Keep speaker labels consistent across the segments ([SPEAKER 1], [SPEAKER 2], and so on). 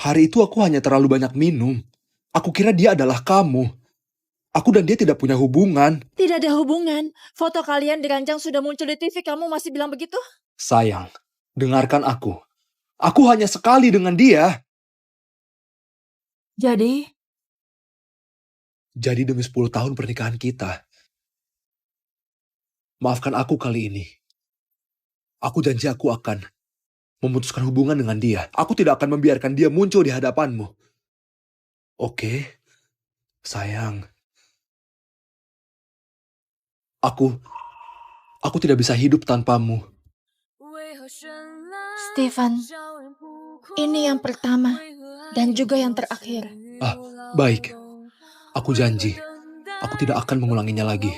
[SPEAKER 1] Hari itu aku hanya terlalu banyak minum. Aku kira dia adalah kamu. Aku dan dia tidak punya hubungan.
[SPEAKER 2] Tidak ada hubungan. Foto kalian diranjang sudah muncul di TV, kamu masih bilang begitu?
[SPEAKER 1] Sayang, dengarkan aku. Aku hanya sekali dengan dia.
[SPEAKER 2] Jadi
[SPEAKER 1] Demi 10 tahun pernikahan kita. Maafkan aku kali ini. Aku janji aku akan memutuskan hubungan dengan dia. Aku tidak akan membiarkan dia muncul di hadapanmu. Oke, sayang. Aku tidak bisa hidup tanpamu.
[SPEAKER 2] Stephen, ini yang pertama dan juga yang terakhir.
[SPEAKER 1] Baik. Aku janji. Aku tidak akan mengulanginya lagi.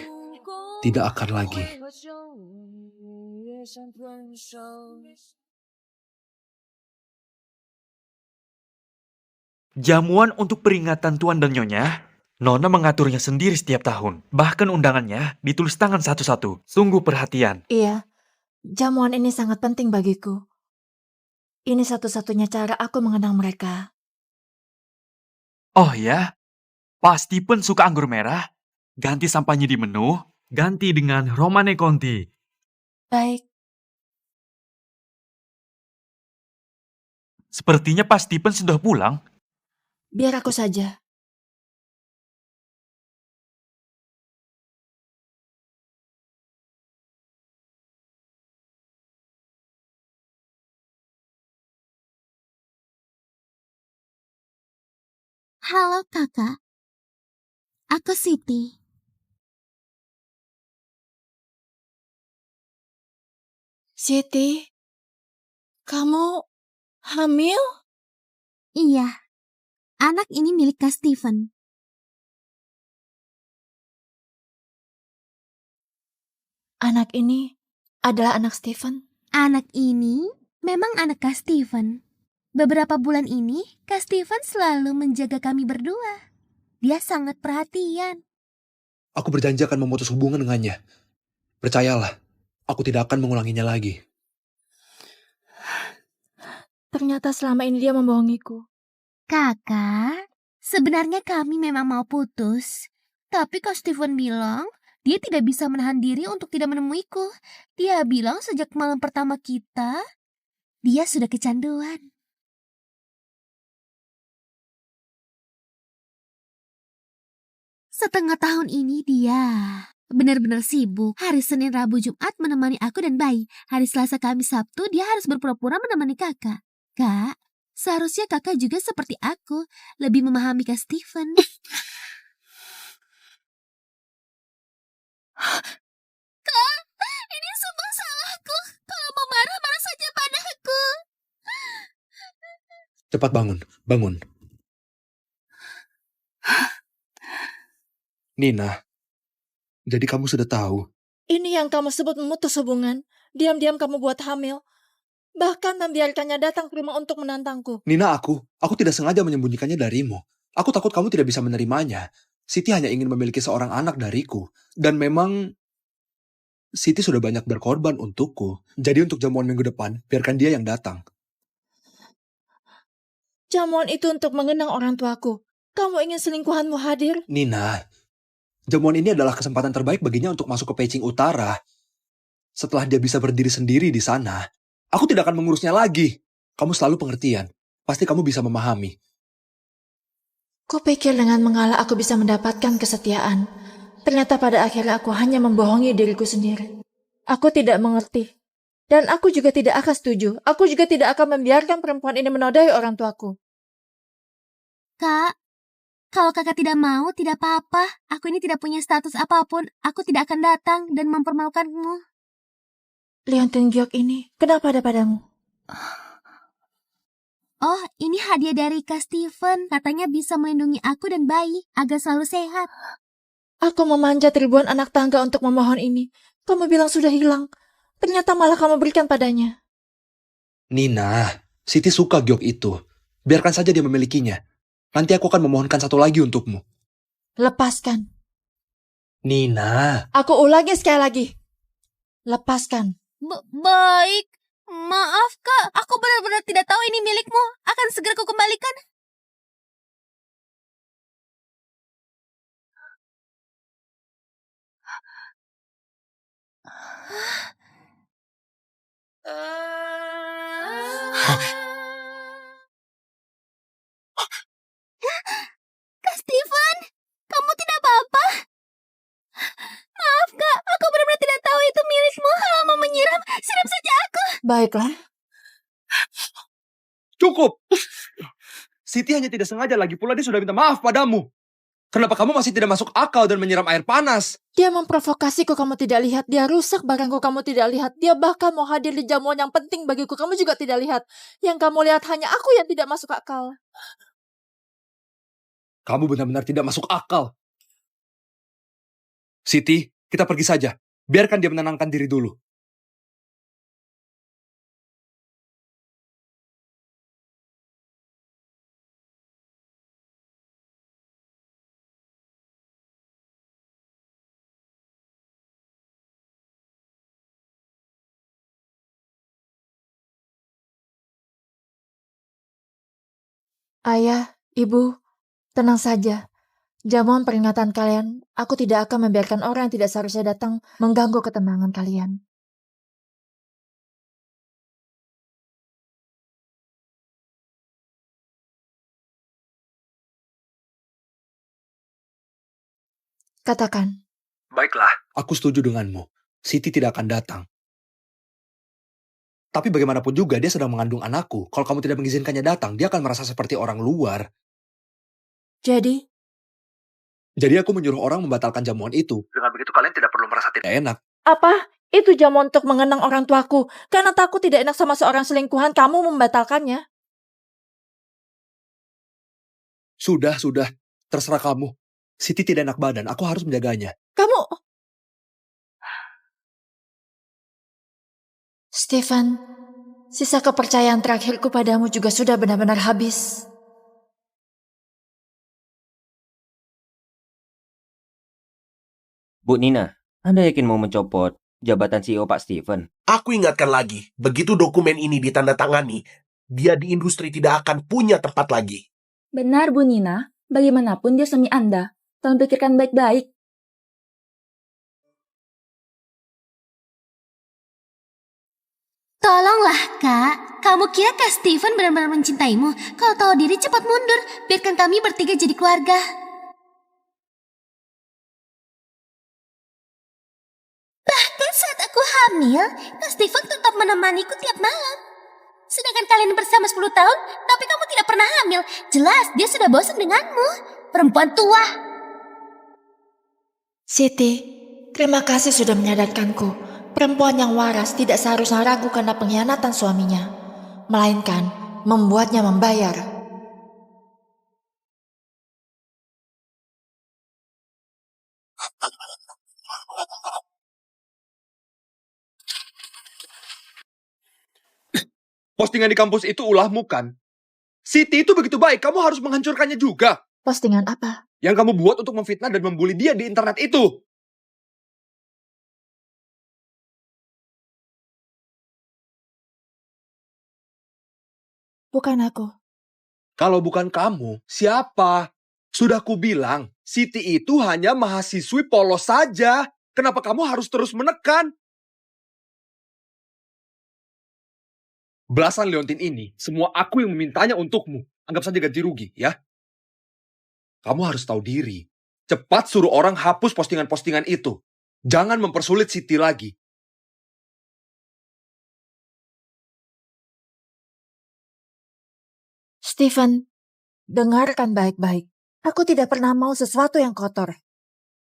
[SPEAKER 1] Tidak akan lagi.
[SPEAKER 3] Jamuan untuk peringatan Tuan dan Nyonya, Nona mengaturnya sendiri setiap tahun. Bahkan undangannya ditulis tangan satu-satu. Sungguh perhatian.
[SPEAKER 2] Iya, jamuan ini sangat penting bagiku. Ini satu-satunya cara aku mengenang mereka.
[SPEAKER 3] Oh ya, Pak Stephen suka anggur merah. Ganti sampahnya di menu, ganti dengan Romane Conti.
[SPEAKER 2] Baik.
[SPEAKER 3] Sepertinya Pak Stephen sudah pulang.
[SPEAKER 2] Biar aku saja.
[SPEAKER 4] Halo kakak, aku Siti.
[SPEAKER 2] Siti, kamu hamil?
[SPEAKER 4] Iya, anak ini milik Kak Stephen.
[SPEAKER 2] Anak ini adalah anak Stephen?
[SPEAKER 4] Anak ini memang anak Kak Stephen. Beberapa bulan ini, Kak Stephen selalu menjaga kami berdua. Dia sangat perhatian.
[SPEAKER 1] Aku berjanji akan memutus hubungan dengannya. Percayalah, aku tidak akan mengulanginya lagi.
[SPEAKER 2] Ternyata selama ini dia membohongiku.
[SPEAKER 4] Kakak, sebenarnya kami memang mau putus. Tapi Kak Stephen bilang, dia tidak bisa menahan diri untuk tidak menemuiku. Dia bilang sejak malam pertama kita, dia sudah kecanduan. Setengah tahun ini dia benar-benar sibuk. Hari Senin, Rabu, Jumat menemani aku dan bayi. Hari Selasa, Kamis, Sabtu dia harus berpura-pura menemani kakak. Kak, seharusnya kakak juga seperti aku, lebih memahami Kak Stephen. Kak, ini semua salahku. Kalau mau marah, marah saja padaku.
[SPEAKER 1] Cepat bangun, bangun. Nina, jadi kamu sudah tahu.
[SPEAKER 2] Ini yang kamu sebut memutus hubungan. Diam-diam kamu buat hamil. Bahkan membiarkannya datang ke rumah untuk menantangku.
[SPEAKER 1] Nina, aku tidak sengaja menyembunyikannya darimu. Aku takut kamu tidak bisa menerimanya. Siti hanya ingin memiliki seorang anak dariku. Dan memang Siti sudah banyak berkorban untukku. Jadi untuk jamuan minggu depan, biarkan dia yang datang.
[SPEAKER 2] Jamuan itu untuk mengenang orang tuaku. Kamu ingin selingkuhanmu hadir?
[SPEAKER 1] Nina, jamuan ini adalah kesempatan terbaik baginya untuk masuk ke Peicing Utara. Setelah dia bisa berdiri sendiri di sana, aku tidak akan mengurusnya lagi. Kamu selalu pengertian. Pasti kamu bisa memahami.
[SPEAKER 2] Kupikir dengan mengalah aku bisa mendapatkan kesetiaan. Ternyata pada akhirnya aku hanya membohongi diriku sendiri. Aku tidak mengerti. Dan aku juga tidak akan setuju. Aku juga tidak akan membiarkan perempuan ini menodai orang tuaku.
[SPEAKER 4] Kak, kalau kakak tidak mau, tidak apa-apa. Aku ini tidak punya status apapun. Aku tidak akan datang dan mempermalukanmu.
[SPEAKER 2] Liontin Giok ini, kenapa ada padamu?
[SPEAKER 4] Oh, ini hadiah dari Kak Stephen. Katanya bisa melindungi aku dan bayi agar selalu sehat.
[SPEAKER 2] Aku memanjat ribuan anak tangga untuk memohon ini. Kamu bilang sudah hilang. Ternyata malah kamu berikan padanya.
[SPEAKER 1] Nina, Siti suka Giok itu. Biarkan saja dia memilikinya. Nanti aku akan memohonkan satu lagi untukmu.
[SPEAKER 2] Lepaskan.
[SPEAKER 1] Nina.
[SPEAKER 2] Aku ulangi sekali lagi. Lepaskan.
[SPEAKER 4] Baik. Maaf kak, aku benar-benar tidak tahu ini milikmu. Akan segera kukembalikan. Kak Steven, kamu tidak apa-apa? Maaf kak, aku benar-benar tidak tahu itu milikmu. Kalau mau menyiram, siram saja aku.
[SPEAKER 2] Baiklah,
[SPEAKER 1] Cukup! Siti hanya tidak sengaja, lagi pula dia sudah minta maaf padamu. Kenapa kamu masih tidak masuk akal dan menyiram air panas?
[SPEAKER 2] dia memprovokasiku kamu tidak lihat. Dia rusak barangku kamu tidak lihat. Dia bahkan mau hadir di jamuan yang penting bagiku kamu juga tidak lihat. Yang kamu lihat hanya aku yang tidak masuk akal.
[SPEAKER 1] Kamu benar-benar tidak masuk akal. Siti, kita pergi saja. Biarkan dia menenangkan diri dulu.
[SPEAKER 2] Ayah, ibu, tenang saja. Jamuan peringatan kalian, aku tidak akan membiarkan orang yang tidak seharusnya datang mengganggu ketenangan kalian. Katakan,
[SPEAKER 1] Baiklah. Aku setuju denganmu. Siti tidak akan datang. Tapi bagaimanapun juga dia sedang mengandung anakku. Kalau kamu tidak mengizinkannya datang, dia akan merasa seperti orang luar.
[SPEAKER 2] jadi,
[SPEAKER 1] Jadi aku menyuruh orang membatalkan jamuan itu. Dengan begitu kalian tidak perlu merasa tidak enak.
[SPEAKER 2] apa? Itu jamuan untuk mengenang orang tuaku. Karena takut tidak enak sama seorang selingkuhan, kamu membatalkannya.
[SPEAKER 1] Sudah. Terserah kamu. Siti tidak enak badan, aku harus menjaganya.
[SPEAKER 2] Kamu... Stephen, sisa kepercayaan terakhirku padamu juga sudah benar-benar habis.
[SPEAKER 5] Bu Nina, Anda yakin mau mencopot jabatan CEO Pak Steven?
[SPEAKER 6] Aku ingatkan lagi, begitu dokumen ini ditandatangani, dia di industri tidak akan punya tempat lagi.
[SPEAKER 7] Benar, Bu Nina. Bagaimanapun dia suami Anda. Tolong pikirkan baik-baik.
[SPEAKER 4] Tolonglah kak, kamu kira Kak Steven benar-benar mencintaimu? Kalau tahu diri cepat mundur, biarkan kami bertiga jadi keluarga. Bahkan saat aku hamil, Kak Steven tetap menemaniku tiap malam. Sedangkan kalian bersama 10 tahun, tapi kamu tidak pernah hamil. Jelas dia sudah bosan denganmu. Perempuan tua.
[SPEAKER 2] Siti, terima kasih sudah menyadarkanku. Perempuan yang waras tidak seharusnya ragu karena pengkhianatan suaminya, melainkan membuatnya membayar.
[SPEAKER 1] Postingan di kampus itu ulahmu kan? Siti itu begitu baik, kamu harus menghancurkannya juga.
[SPEAKER 2] Postingan apa?
[SPEAKER 1] Yang kamu buat untuk memfitnah dan membuli dia di internet itu.
[SPEAKER 2] Bukan aku.
[SPEAKER 1] Kalau bukan kamu, siapa? Sudah kubilang, Siti itu hanya mahasiswi polos saja. Kenapa kamu harus terus menekan? Belasan leontin ini, semua aku yang memintanya untukmu. Anggap saja ganti rugi, ya. Kamu harus tahu diri. Cepat suruh orang hapus postingan-postingan itu. Jangan mempersulit Siti lagi.
[SPEAKER 2] Stephen, dengarkan baik-baik. Aku tidak pernah mau sesuatu yang kotor.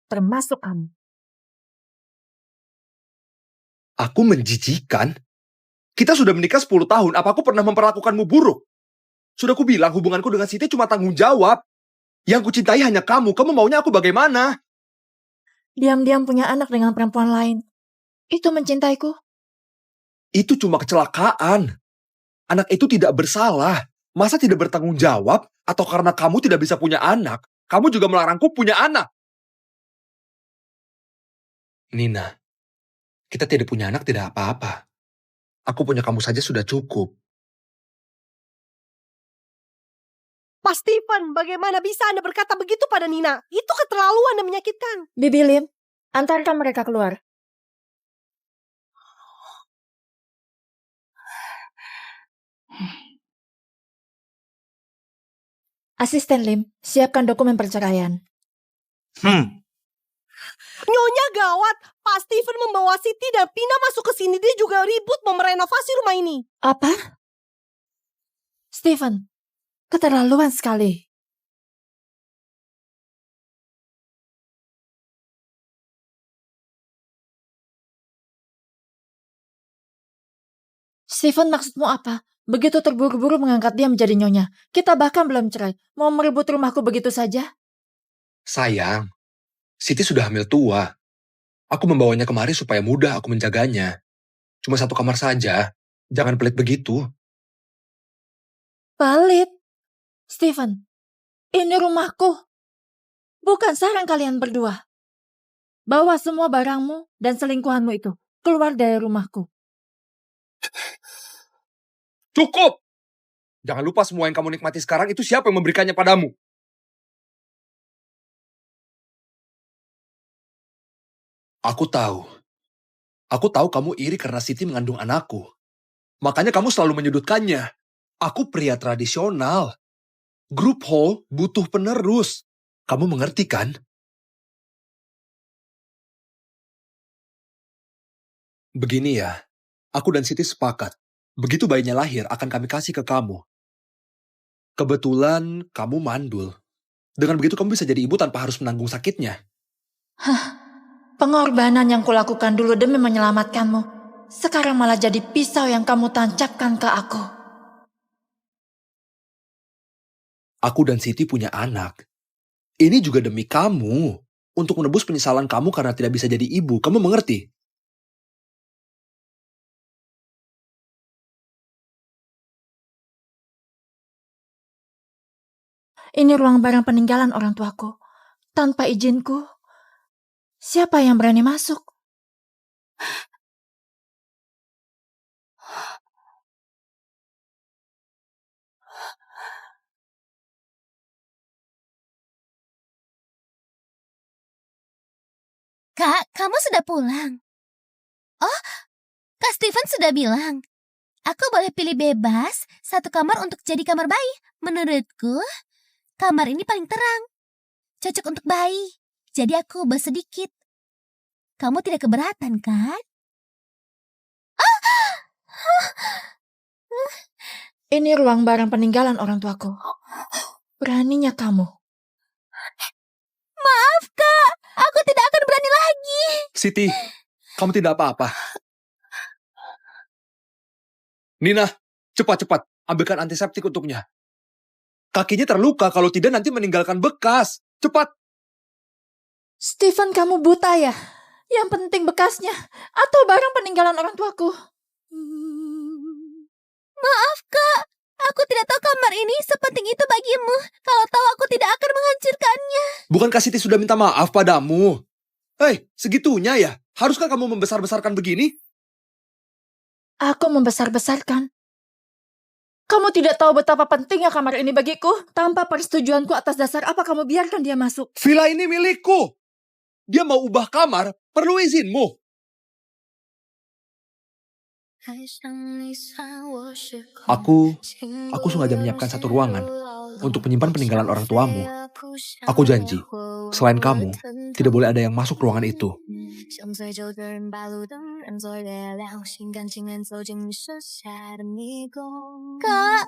[SPEAKER 2] Termasuk kamu.
[SPEAKER 1] Aku menjijikan? Kita sudah menikah 10 tahun, apa aku pernah memperlakukanmu buruk? Sudah kubilang hubunganku dengan Siti cuma tanggung jawab. Yang kucintai hanya kamu maunya aku bagaimana?
[SPEAKER 2] Diam-diam punya anak dengan perempuan lain. Itu mencintaiku?
[SPEAKER 1] Itu cuma kecelakaan. Anak itu tidak bersalah. Masa tidak bertanggung jawab? Atau karena kamu tidak bisa punya anak, kamu juga melarangku punya anak? Nina, kita tidak punya anak tidak apa-apa. Aku punya kamu saja sudah cukup.
[SPEAKER 8] Pak Steven, bagaimana bisa Anda berkata begitu pada Nina? Itu keterlaluan dan menyakitkan.
[SPEAKER 2] Bibi Lim, antarkan mereka keluar. Asisten Lim, siapkan dokumen perceraian.
[SPEAKER 8] Nyonya gawat, Pak Steven membawa Siti dan Pina masuk ke sini. Dia juga ribut mau merenovasi rumah ini.
[SPEAKER 2] Apa? Steven, keterlaluan sekali. Steven, maksudmu apa? Begitu terburu-buru mengangkat dia menjadi nyonya. Kita bahkan belum cerai. Mau merebut rumahku begitu saja?
[SPEAKER 1] Sayang, Siti sudah hamil tua. Aku membawanya kemari supaya mudah aku menjaganya. Cuma satu kamar saja. Jangan pelit begitu.
[SPEAKER 2] Pelit? Steven, ini rumahku. Bukan sarang kalian berdua. Bawa semua barangmu dan selingkuhanmu itu keluar dari rumahku.
[SPEAKER 1] Cukup! Jangan lupa semua yang kamu nikmati sekarang itu siapa yang memberikannya padamu. Aku tahu. Aku tahu kamu iri karena Siti mengandung anakku. Makanya kamu selalu menyudutkannya. Aku pria tradisional. Grup Hall butuh penerus. Kamu mengerti kan? Begini ya, aku dan Siti sepakat. Begitu bayinya lahir, akan kami kasih ke kamu. Kebetulan kamu mandul. Dengan begitu kamu bisa jadi ibu tanpa harus menanggung sakitnya.
[SPEAKER 2] Pengorbanan yang kulakukan dulu demi menyelamatkanmu, sekarang malah jadi pisau yang kamu tancapkan ke aku.
[SPEAKER 1] Aku dan Siti punya anak. Ini juga demi kamu. Untuk menebus penyesalan kamu karena tidak bisa jadi ibu. Kamu mengerti?
[SPEAKER 2] Ini ruang barang peninggalan orang tuaku. Tanpa izinku, siapa yang berani masuk?
[SPEAKER 4] Kak, kamu sudah pulang? Oh, Kak Steven sudah bilang. Aku boleh pilih bebas satu kamar untuk jadi kamar bayi. Menurutku, kamar ini paling terang. Cocok untuk bayi. Jadi aku ubah sedikit. Kamu tidak keberatan, kan?
[SPEAKER 2] Ini ruang barang peninggalan orang tuaku. Beraninya kamu.
[SPEAKER 4] Maaf, Kak. Aku tidak akan berani lagi.
[SPEAKER 1] Siti, kamu tidak apa-apa. Nina, cepat-cepat. Ambilkan antiseptik untuknya. Kakinya terluka, kalau tidak nanti meninggalkan bekas. Cepat.
[SPEAKER 2] Steven, kamu buta ya? Yang penting bekasnya atau barang peninggalan orang tuaku.
[SPEAKER 4] Maaf, Kak. Aku tidak tahu kamar ini sepenting itu bagimu. Kalau tahu aku tidak akan menghancurkannya.
[SPEAKER 1] Bukankah Siti sudah minta maaf padamu? Hei, segitunya ya? Haruskah kamu membesar-besarkan begini?
[SPEAKER 2] Aku membesar-besarkan. Kamu tidak tahu betapa pentingnya kamar ini bagiku. Tanpa persetujuanku atas dasar apa kamu biarkan dia masuk?
[SPEAKER 1] Villa ini milikku. Dia mau ubah kamar, perlu izinmu. Aku sengaja menyiapkan satu ruangan untuk menyimpan peninggalan orang tuamu. Aku janji, selain kamu, tidak boleh ada yang masuk ruangan itu.
[SPEAKER 4] Kak,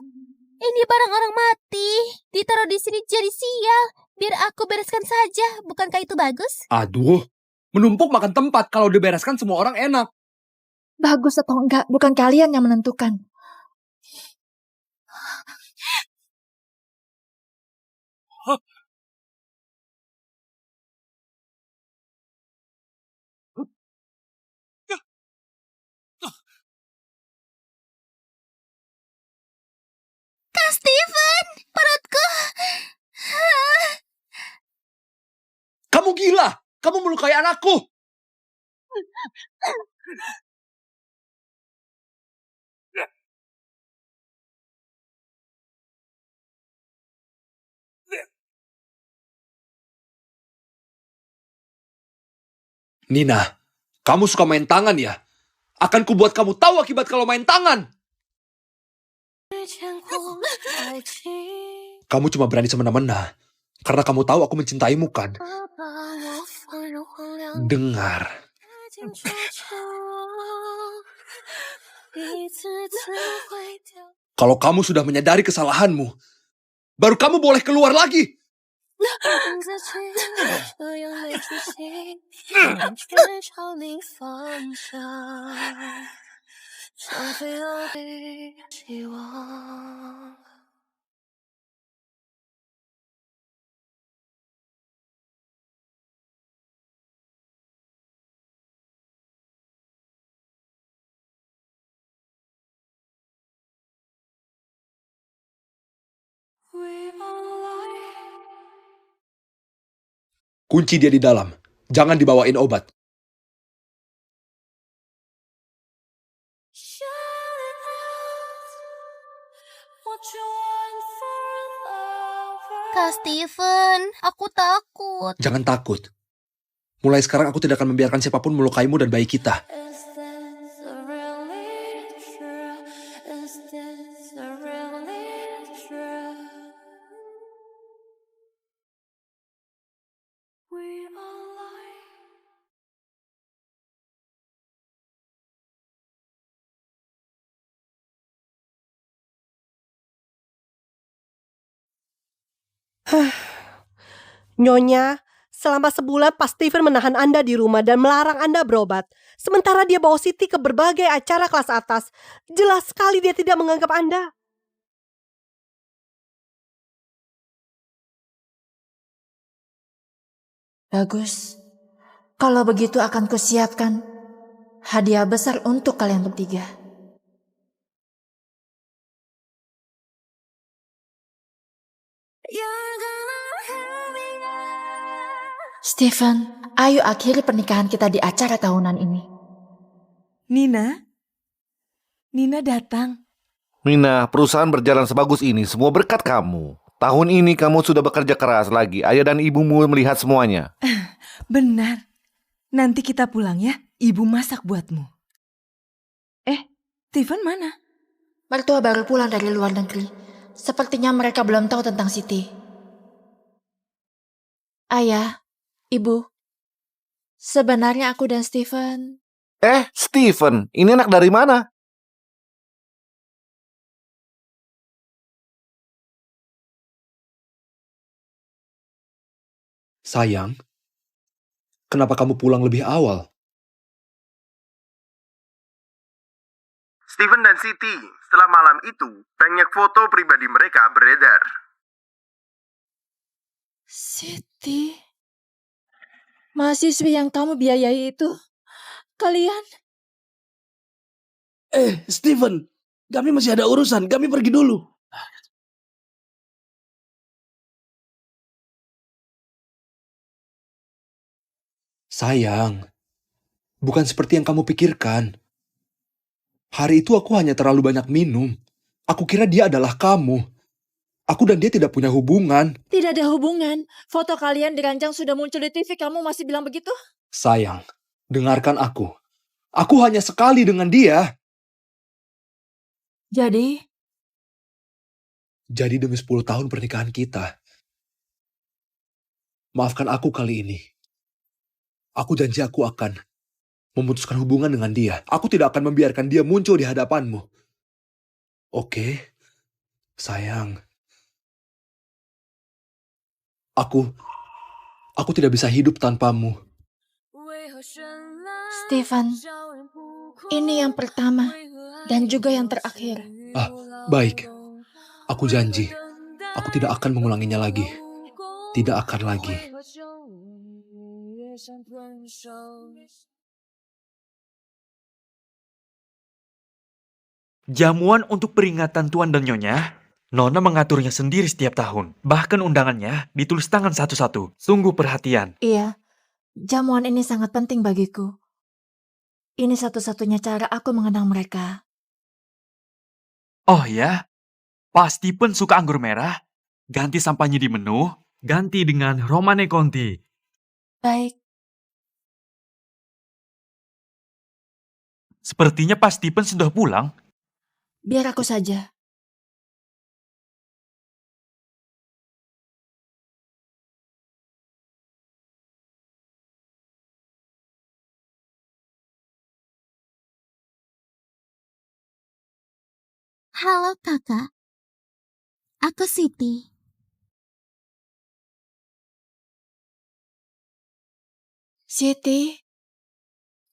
[SPEAKER 4] ini barang orang mati. Ditaruh di sini jadi sial. Biar aku bereskan saja. Bukankah itu bagus?
[SPEAKER 1] Aduh, menumpuk makan tempat kalau dibereskan semua orang enak.
[SPEAKER 2] Bagus atau enggak, bukan kalian yang menentukan.
[SPEAKER 4] Kak Steven, perutku.
[SPEAKER 1] Kamu gila! Kamu melukai anakku! Nina, kamu suka main tangan ya? Akan kubuat kamu tahu akibat kalau main tangan. Kamu cuma berani semena-mena karena kamu tahu aku mencintaimu kan? Dengar. Kalau kamu sudah menyadari kesalahanmu, baru kamu boleh keluar lagi. Kunci dia di dalam. Jangan dibawain obat.
[SPEAKER 4] Kak Steven, aku takut.
[SPEAKER 1] Jangan takut. Mulai sekarang aku tidak akan membiarkan siapapun melukaimu dan bayi kita.
[SPEAKER 8] Nyonya, selama sebulan Pak Steven menahan Anda di rumah dan melarang Anda berobat. Sementara dia bawa Siti ke berbagai acara kelas atas. Jelas sekali dia tidak menganggap Anda.
[SPEAKER 2] Bagus. Kalau begitu akan kusiapkan hadiah besar untuk kalian bertiga. Steven, ayo akhiri pernikahan kita di acara tahunan ini.
[SPEAKER 9] Nina datang.
[SPEAKER 10] Mina, perusahaan berjalan sebagus ini semua berkat kamu. Tahun ini kamu sudah bekerja keras lagi. Ayah dan ibumu melihat semuanya.
[SPEAKER 9] Benar. Nanti kita pulang ya. Ibu masak buatmu. Steven mana?
[SPEAKER 2] Mertua baru pulang dari luar negeri. Sepertinya mereka belum tahu tentang Siti. Ayah, Ibu, sebenarnya aku dan Steven...
[SPEAKER 10] Steven, ini anak dari mana?
[SPEAKER 1] Sayang, kenapa kamu pulang lebih awal?
[SPEAKER 11] Steven dan Siti, setelah malam itu, banyak foto pribadi mereka beredar.
[SPEAKER 2] Siti, mahasiswi yang kamu biayai itu, kalian...
[SPEAKER 12] Steven, kami masih ada urusan, kami pergi dulu.
[SPEAKER 1] Sayang, bukan seperti yang kamu pikirkan. Hari itu aku hanya terlalu banyak minum. Aku kira dia adalah kamu. Aku dan dia tidak punya hubungan.
[SPEAKER 2] Tidak ada hubungan. Foto kalian diranjang sudah muncul di TV, kamu masih bilang begitu?
[SPEAKER 1] Sayang, dengarkan aku. Aku hanya sekali dengan dia.
[SPEAKER 2] Jadi
[SPEAKER 1] demi 10 tahun pernikahan kita. Maafkan aku kali ini. Aku janji aku akan memutuskan hubungan dengan dia. Aku tidak akan membiarkan dia muncul di hadapanmu. Oke, sayang. Aku tidak bisa hidup tanpamu.
[SPEAKER 2] Steven, ini yang pertama dan juga yang terakhir.
[SPEAKER 1] Baik. Aku janji. Aku tidak akan mengulanginya lagi. Tidak akan lagi.
[SPEAKER 3] Jamuan untuk peringatan Tuan dan Nyonya, Nona mengaturnya sendiri setiap tahun. Bahkan undangannya ditulis tangan satu-satu. Sungguh perhatian.
[SPEAKER 2] Iya, jamuan ini sangat penting bagiku. Ini satu-satunya cara aku mengenang mereka.
[SPEAKER 3] Oh ya, Pak Steven suka anggur merah. Ganti sampahnya di menu, ganti dengan Romane Conti.
[SPEAKER 2] Baik.
[SPEAKER 3] Sepertinya Pak Stephen sudah pulang.
[SPEAKER 2] Biar aku saja.
[SPEAKER 4] Halo kakak, aku Siti.
[SPEAKER 2] Siti,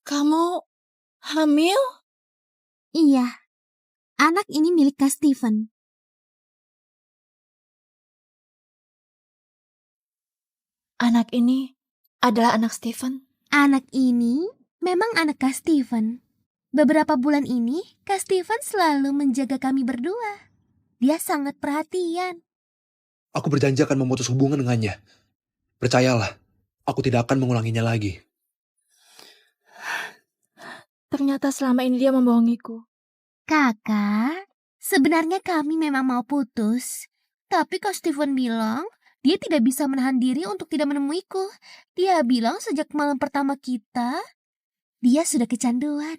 [SPEAKER 2] kamu hamil?
[SPEAKER 4] Iya, anak ini milik Kak Steven.
[SPEAKER 2] Anak ini adalah anak Stephen.
[SPEAKER 4] Anak ini memang anak Kak Steven. Beberapa bulan ini, Kak Steven selalu menjaga kami berdua. Dia sangat perhatian.
[SPEAKER 1] Aku berjanji akan memutus hubungan dengannya. Percayalah, aku tidak akan mengulanginya lagi.
[SPEAKER 2] Ternyata selama ini dia membohongiku.
[SPEAKER 4] Kakak, sebenarnya kami memang mau putus. Tapi Kak Steven bilang, dia tidak bisa menahan diri untuk tidak menemuiku. Dia bilang sejak malam pertama kita, dia sudah kecanduan.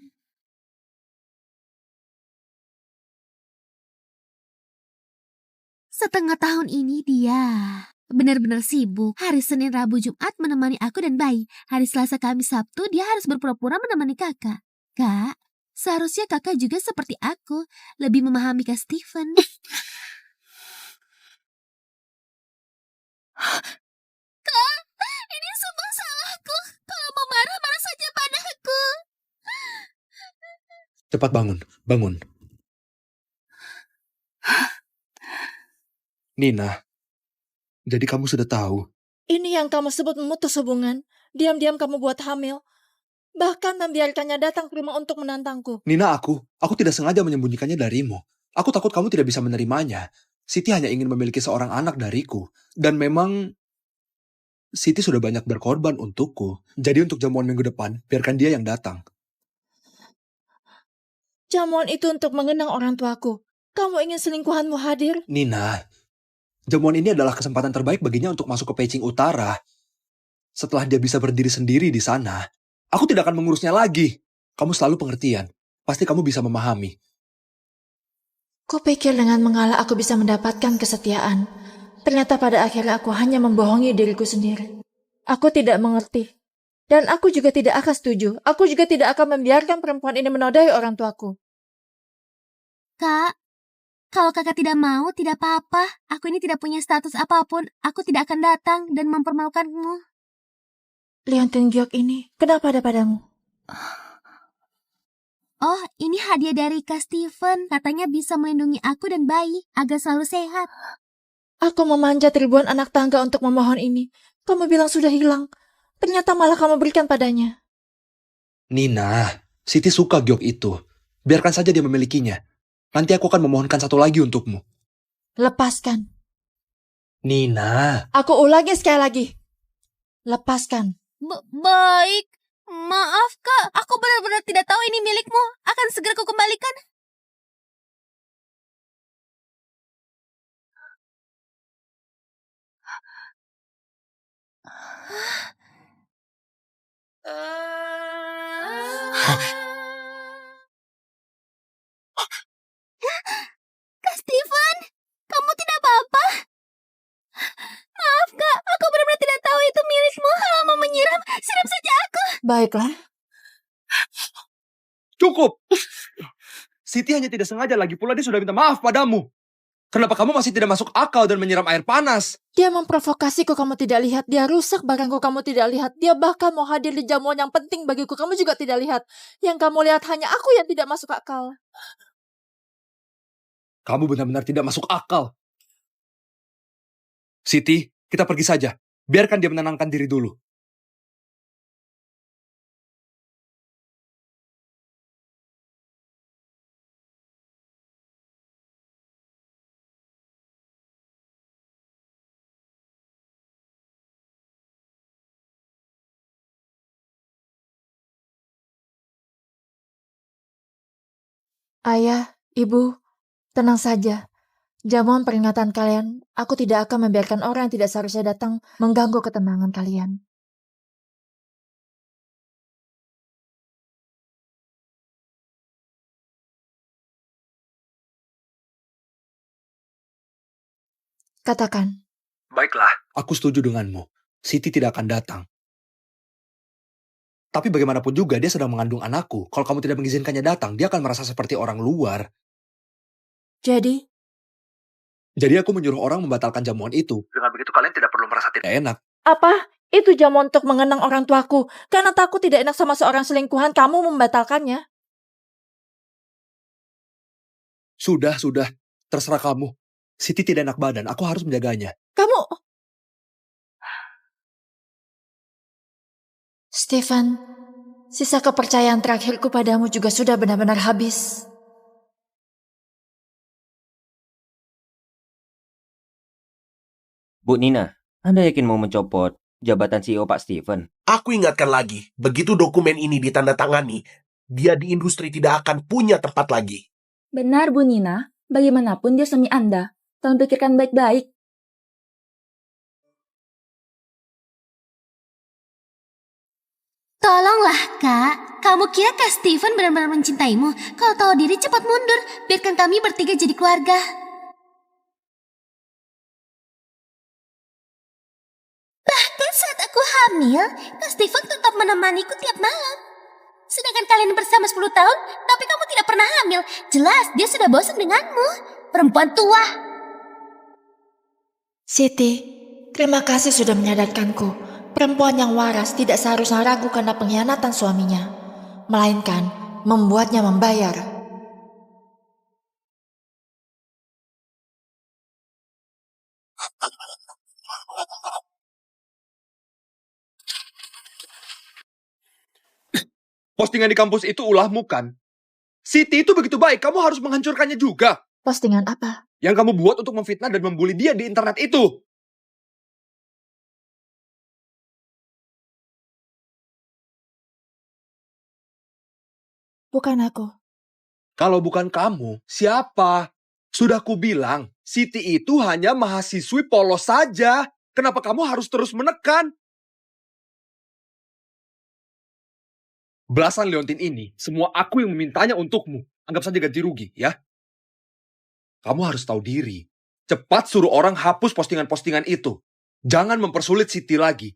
[SPEAKER 4] Setengah tahun ini dia benar-benar sibuk. Hari Senin, Rabu, Jumat menemani aku dan bayi. Hari Selasa, Kamis, Sabtu dia harus berpura-pura menemani kakak. Kak, seharusnya kakak juga seperti aku, lebih memahami Kak Steven. Kak, ini semua salahku. Kalau mau marah, marah saja padaku.
[SPEAKER 1] Cepat bangun, bangun. Nina, jadi kamu sudah tahu.
[SPEAKER 2] Ini yang kamu sebut memutus hubungan. Diam-diam kamu buat hamil. Bahkan membiarkannya datang ke rumah untuk menantangku.
[SPEAKER 1] Nina, aku tidak sengaja menyembunyikannya darimu. Aku takut kamu tidak bisa menerimanya. Siti hanya ingin memiliki seorang anak dariku. Dan memang Siti sudah banyak berkorban untukku. Jadi untuk jamuan minggu depan, biarkan dia yang datang.
[SPEAKER 2] Jamuan itu untuk mengenang orang tuaku. Kamu ingin selingkuhanmu hadir?
[SPEAKER 1] Nina, jamuan ini adalah kesempatan terbaik baginya untuk masuk ke Peicing Utara. Setelah dia bisa berdiri sendiri di sana, aku tidak akan mengurusnya lagi. Kamu selalu pengertian. Pasti kamu bisa memahami.
[SPEAKER 2] Kupikir dengan mengalah aku bisa mendapatkan kesetiaan. Ternyata pada akhirnya aku hanya membohongi diriku sendiri. Aku tidak mengerti. Dan aku juga tidak akan setuju. Aku juga tidak akan membiarkan perempuan ini menodai orang tuaku.
[SPEAKER 4] Kak, kalau kakak tidak mau, tidak apa-apa. Aku ini tidak punya status apapun. Aku tidak akan datang dan mempermalukanmu.
[SPEAKER 2] Liontin giok ini, kenapa ada padamu?
[SPEAKER 4] Oh, ini hadiah dari Kak Steven. Katanya bisa melindungi aku dan bayi agar selalu sehat.
[SPEAKER 2] Aku memanjat ribuan anak tangga untuk memohon ini. Kamu bilang sudah hilang. Ternyata malah kamu berikan padanya.
[SPEAKER 1] Nina, Siti suka giok itu. Biarkan saja dia memilikinya. Nanti aku akan memohonkan satu lagi untukmu.
[SPEAKER 2] Lepaskan.
[SPEAKER 1] Nina.
[SPEAKER 2] Aku ulangi sekali lagi. Lepaskan.
[SPEAKER 4] Baik. Maaf, Kak. Aku benar-benar tidak tahu ini milikmu. Akan segera kukembalikan. Kak Steven, kamu tidak apa-apa? Maaf, Kak. Aku benar-benar tidak tahu itu milikmu. Kalau mau menyiram, siram saja aku.
[SPEAKER 2] Baiklah.
[SPEAKER 1] Cukup! Siti hanya tidak sengaja, lagi pula dia sudah minta maaf padamu. Kenapa kamu masih tidak masuk akal dan menyiram air panas?
[SPEAKER 2] Dia memprovokasiku, kamu tidak lihat. Dia rusak barangku, kamu tidak lihat. Dia bahkan mau hadir di jamuan yang penting bagiku, kamu juga tidak lihat. Yang kamu lihat hanya aku yang tidak masuk akal.
[SPEAKER 1] Kamu benar-benar tidak masuk akal. Siti, kita pergi saja. Biarkan dia menenangkan diri dulu.
[SPEAKER 2] Ayah, ibu, tenang saja. Jamuan peringatan kalian, aku tidak akan membiarkan orang yang tidak seharusnya datang mengganggu ketenangan kalian. Katakan.
[SPEAKER 1] Baiklah, aku setuju denganmu. Siti tidak akan datang. Tapi bagaimanapun juga dia sedang mengandung anakku. Kalau kamu tidak mengizinkannya datang, dia akan merasa seperti orang luar.
[SPEAKER 2] Jadi?
[SPEAKER 1] Jadi aku menyuruh orang membatalkan jamuan itu. Dengan begitu kalian tidak perlu merasa tidak enak.
[SPEAKER 2] Apa? Itu jamu untuk mengenang orang tuaku. Karena takut tidak enak sama seorang selingkuhan, kamu membatalkannya.
[SPEAKER 1] Sudah. Terserah kamu. Siti tidak enak badan, aku harus menjaganya.
[SPEAKER 2] Kamu... Stephen, sisa kepercayaan terakhirku padamu juga sudah benar-benar habis.
[SPEAKER 5] Bu Nina, Anda yakin mau mencopot jabatan CEO Pak Steven?
[SPEAKER 6] Aku ingatkan lagi, begitu dokumen ini ditandatangani, dia di industri tidak akan punya tempat lagi.
[SPEAKER 7] Benar, Bu Nina. Bagaimanapun dia suami Anda. Tolong pikirkan baik-baik.
[SPEAKER 4] Tolonglah, Kak. Kamu kira Kak Steven benar-benar mencintaimu? Kalau tahu diri cepat mundur. Biarkan kami bertiga jadi keluarga. Bahkan saat aku hamil, Kak Steven tetap menemaniku tiap malam. Sedangkan kalian bersama 10 tahun, tapi kamu tidak pernah hamil. Jelas, dia sudah bosan denganmu. Perempuan tua.
[SPEAKER 2] Siti, terima kasih sudah menyadarkanku. Perempuan yang waras tidak seharusnya ragu karena pengkhianatan suaminya, melainkan membuatnya membayar.
[SPEAKER 1] Postingan di kampus itu ulahmu kan? Siti itu begitu baik, kamu harus menghancurkannya juga.
[SPEAKER 2] Postingan apa?
[SPEAKER 1] Yang kamu buat untuk memfitnah dan membuli dia di internet itu.
[SPEAKER 2] Bukan aku.
[SPEAKER 1] Kalau bukan kamu, siapa? Sudah kubilang, Siti itu hanya mahasiswi polos saja. Kenapa kamu harus terus menekan? Belasan leontin ini, semua aku yang memintanya untukmu. Anggap saja ganti rugi, ya. Kamu harus tahu diri. Cepat suruh orang hapus postingan-postingan itu. Jangan mempersulit Siti lagi.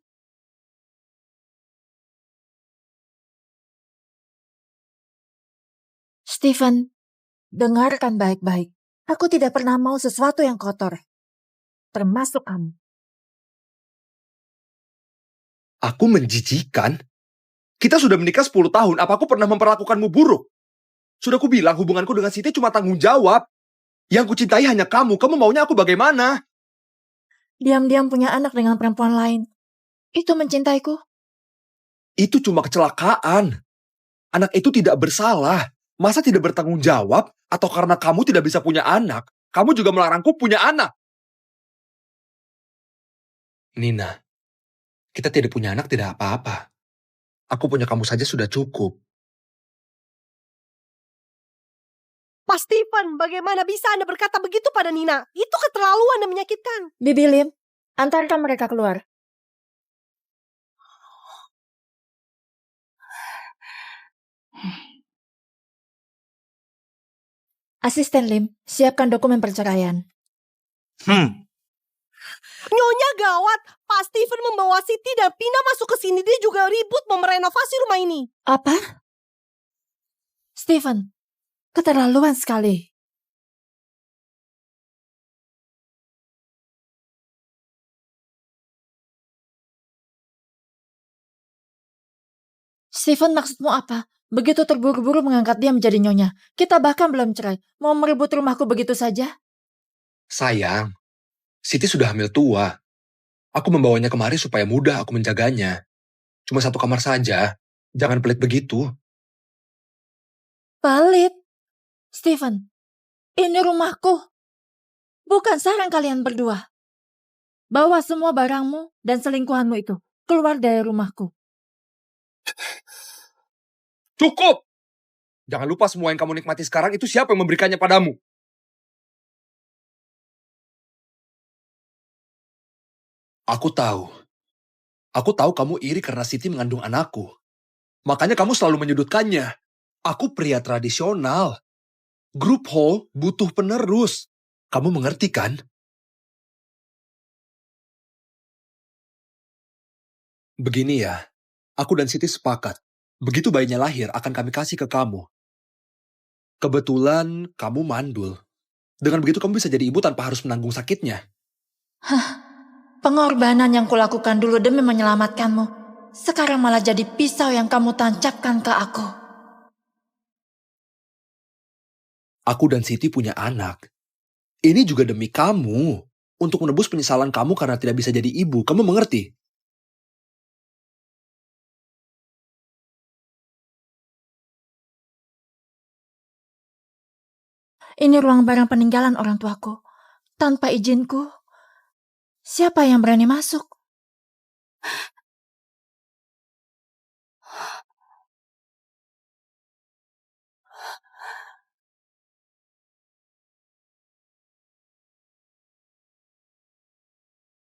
[SPEAKER 2] Stephen, dengarkan baik-baik. Aku tidak pernah mau sesuatu yang kotor. Termasuk kamu.
[SPEAKER 1] Aku menjijikan? Kita sudah menikah 10 tahun, apa aku pernah memperlakukanmu buruk? Sudah kubilang hubunganku dengan Siti cuma tanggung jawab. Yang kucintai hanya kamu maunya aku bagaimana?
[SPEAKER 2] Diam-diam punya anak dengan perempuan lain. Itu mencintaiku?
[SPEAKER 1] Itu cuma kecelakaan. Anak itu tidak bersalah. Masa tidak bertanggung jawab? Atau karena kamu tidak bisa punya anak, kamu juga melarangku punya anak? Nina, kita tidak punya anak tidak apa-apa. Aku punya kamu saja sudah cukup.
[SPEAKER 8] Pak Steven, bagaimana bisa Anda berkata begitu pada Nina? Itu keterlaluan dan menyakitkan.
[SPEAKER 2] Bibi Lim, antarkan mereka keluar. Asisten Lim, siapkan dokumen perceraian.
[SPEAKER 8] Nyonya gawat, Pak Steven membawa Siti dan Pina masuk ke sini. Dia juga ribut mau merenovasi rumah ini.
[SPEAKER 2] Apa? Stephen, keterlaluan sekali. Stephen, maksudmu apa? Begitu terburu-buru mengangkat dia menjadi nyonya. Kita bahkan belum cerai. Mau merebut rumahku begitu saja?
[SPEAKER 1] Sayang, Siti sudah hamil tua. Aku membawanya kemari supaya mudah aku menjaganya. Cuma satu kamar saja. Jangan pelit begitu.
[SPEAKER 2] Pelit? Stephen, ini rumahku. Bukan sarang kalian berdua. Bawa semua barangmu dan selingkuhanmu itu keluar dari rumahku.
[SPEAKER 1] Cukup! Jangan lupa semua yang kamu nikmati sekarang itu siapa yang memberikannya padamu. Aku tahu. Aku tahu kamu iri karena Siti mengandung anakku. Makanya kamu selalu menyudutkannya. Aku pria tradisional. Grup Hall butuh penerus. Kamu mengerti kan? Begini ya, aku dan Siti sepakat. Begitu bayinya lahir, akan kami kasih ke kamu. Kebetulan kamu mandul. Dengan begitu kamu bisa jadi ibu tanpa harus menanggung sakitnya.
[SPEAKER 2] Pengorbanan yang kulakukan dulu demi menyelamatkanmu, sekarang malah jadi pisau yang kamu tancapkan ke aku.
[SPEAKER 1] Aku dan Siti punya anak. Ini juga demi kamu. Untuk menebus penyesalan kamu karena tidak bisa jadi ibu. Kamu mengerti?
[SPEAKER 2] Ini ruang barang peninggalan orang tuaku. Tanpa izinku, siapa yang berani masuk?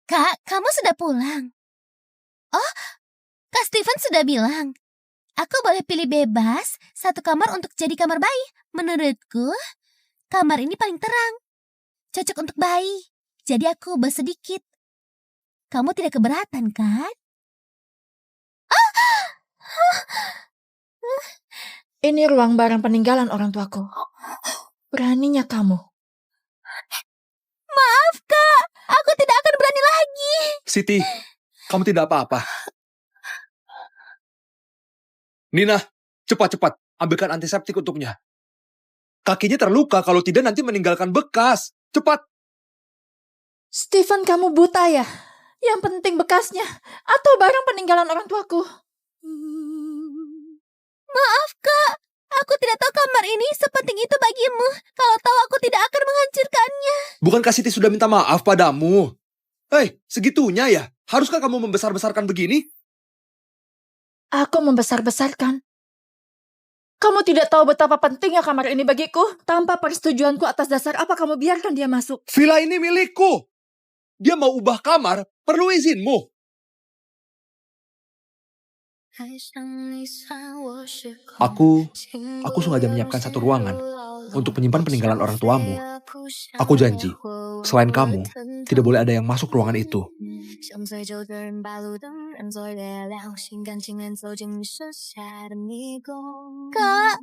[SPEAKER 4] Kak, kamu sudah pulang? Oh, Kak Steven sudah bilang. Aku boleh pilih bebas satu kamar untuk jadi kamar bayi. Menurutku, kamar ini paling terang. Cocok untuk bayi. Jadi aku ubah sedikit. Kamu tidak keberatan, kan?
[SPEAKER 2] Ini ruang barang peninggalan orang tuaku. Beraninya kamu.
[SPEAKER 4] Maaf, Kak. Aku tidak akan berani lagi.
[SPEAKER 1] Siti, kamu tidak apa-apa. Nina, cepat-cepat. Ambilkan antiseptik untuknya. Kakinya terluka, kalau tidak nanti meninggalkan bekas. Cepat.
[SPEAKER 2] Steven, kamu buta ya? Yang penting bekasnya atau barang peninggalan orang tuaku.
[SPEAKER 4] Maaf, Kak. Aku tidak tahu kamar ini sepenting itu bagimu. Kalau tahu aku tidak akan menghancurkannya.
[SPEAKER 1] Bukankah Siti sudah minta maaf padamu? Hei, segitunya ya? Haruskah kamu membesar-besarkan begini?
[SPEAKER 2] Aku membesar-besarkan. Kamu tidak tahu betapa pentingnya kamar ini bagiku. Tanpa persetujuanku atas dasar apa kamu biarkan dia masuk?
[SPEAKER 1] Villa ini milikku. Dia mau ubah kamar, perlu izinmu. Aku sengaja menyiapkan satu ruangan untuk menyimpan peninggalan orang tuamu. Aku janji, selain kamu, tidak boleh ada yang masuk ruangan itu.
[SPEAKER 4] Kak,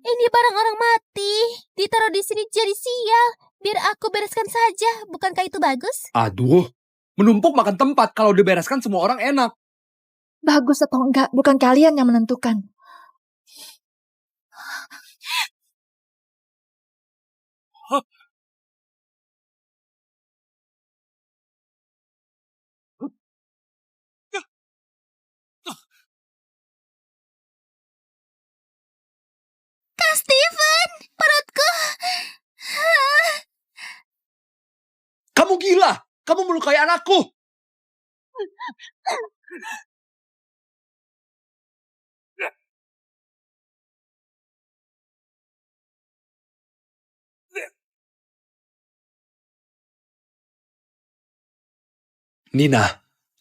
[SPEAKER 4] ini barang orang mati. Ditaruh di sini jadi sial. Biar aku bereskan saja. Bukankah itu bagus?
[SPEAKER 1] Aduh, menumpuk makan tempat. Kalau dibereskan semua orang enak.
[SPEAKER 2] Bagus atau enggak, bukan kalian yang menentukan.
[SPEAKER 4] Kak Steven, perutku.
[SPEAKER 1] Kamu gila! Kamu melukai anakku! Nina,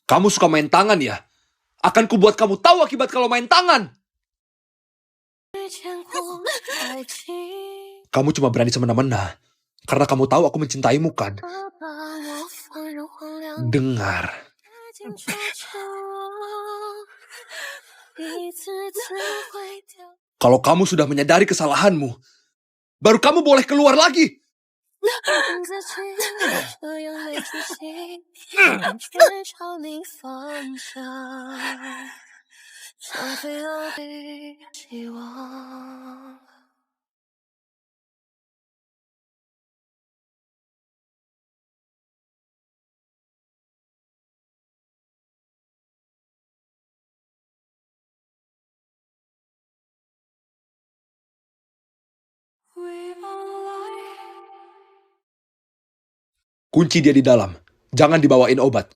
[SPEAKER 1] kamu suka main tangan ya? Akan kubuat kamu tahu akibat kalau main tangan. Kamu cuma berani semena-mena. Karena kamu tahu aku mencintaimu kan? Dengar. Kalau kamu sudah menyadari kesalahanmu, baru kamu boleh keluar lagi. Kunci dia di dalam. Jangan dibawain obat.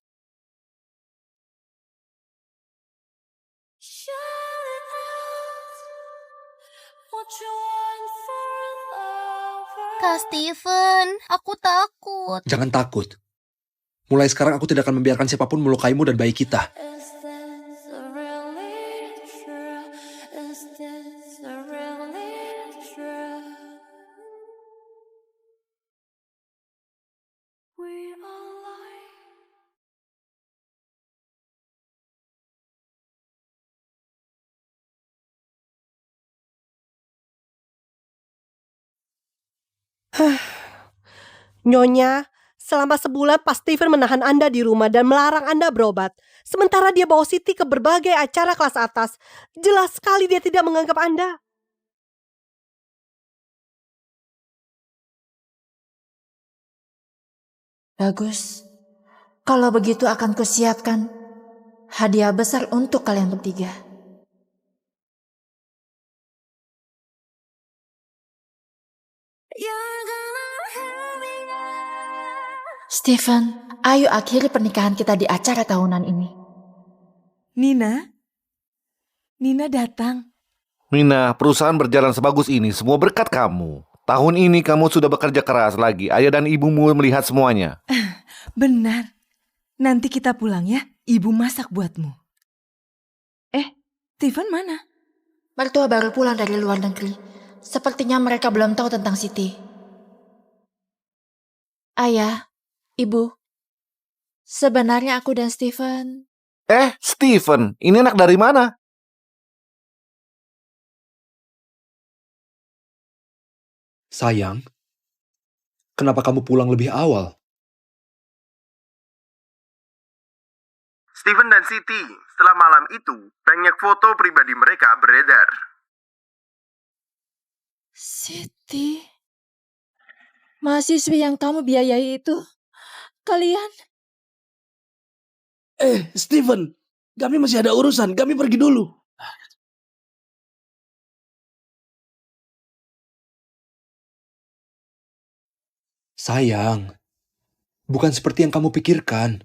[SPEAKER 4] Kak Steven, aku takut.
[SPEAKER 1] Jangan takut. Mulai sekarang aku tidak akan membiarkan siapapun melukaimu dan bayi kita.
[SPEAKER 8] Nyonya, selama sebulan Pak Steven menahan Anda di rumah dan melarang Anda berobat. Sementara dia bawa Siti ke berbagai acara kelas atas. Jelas sekali dia tidak menganggap Anda.
[SPEAKER 2] Bagus. Kalau begitu akan kusiapkan hadiah besar untuk kalian bertiga. Stephen, ayo akhiri pernikahan kita di acara tahunan ini.
[SPEAKER 9] Nina datang.
[SPEAKER 10] Mina, perusahaan berjalan sebagus ini semua berkat kamu. Tahun ini kamu sudah bekerja keras lagi. Ayah dan ibumu melihat semuanya.
[SPEAKER 9] Benar. Nanti kita pulang ya. Ibu masak buatmu. Steven mana?
[SPEAKER 2] Mertua baru pulang dari luar negeri. Sepertinya mereka belum tahu tentang Siti. Ayah, Ibu, sebenarnya aku dan Stephen...
[SPEAKER 10] Steven, ini anak dari mana?
[SPEAKER 1] Sayang, kenapa kamu pulang lebih awal?
[SPEAKER 11] Steven dan Siti, setelah malam itu, banyak foto pribadi mereka beredar.
[SPEAKER 2] Siti, mahasiswi yang kamu biayai itu, kalian...
[SPEAKER 12] Steven, kami masih ada urusan. Kami pergi dulu.
[SPEAKER 1] Sayang, bukan seperti yang kamu pikirkan.